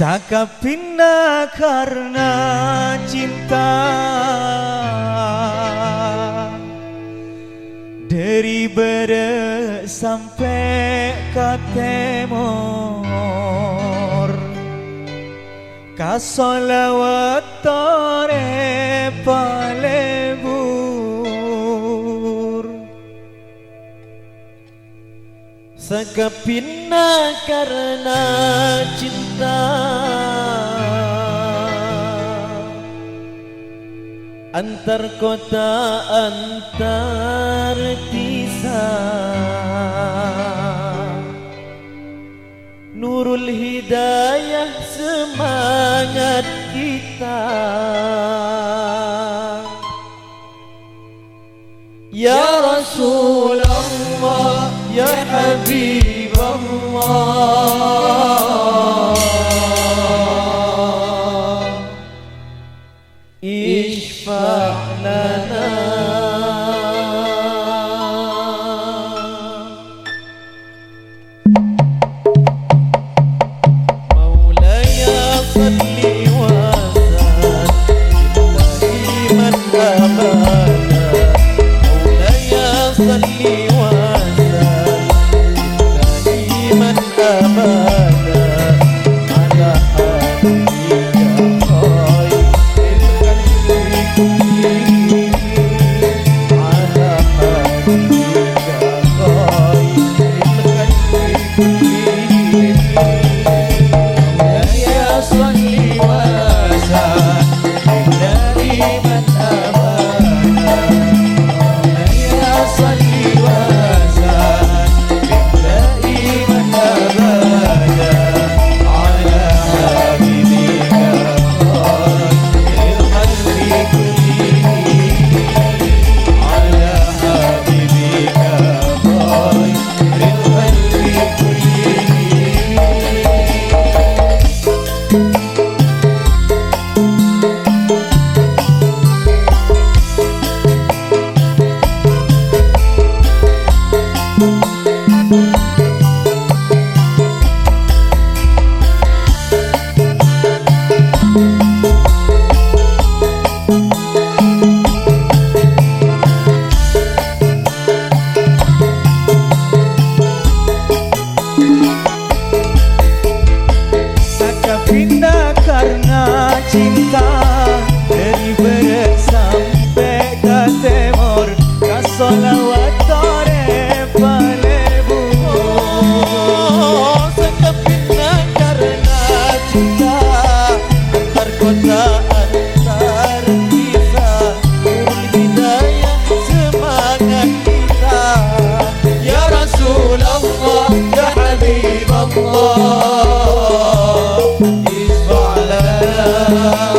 Sakapina karena cinta, dari bere sampai ke timur, kasolawat tore palebur. Sakapina karena cinta, antar kota antar desa, Nurul Hidayah semangat kita. Ya Rasulullah, ya Habibullah, ishfa' lana. Maulaya salli wa sallim daiman abada. Maulaya salli wa sallim daiman abada ala habibika karena cinta, dari barat sampai ke timur, kasolawat tore palebur. Sakapina karena cinta, antar kota antar desa, Nurul Hidayah semangat kita. Ya Rasulullah, ya Habibullah, ishfa' lana.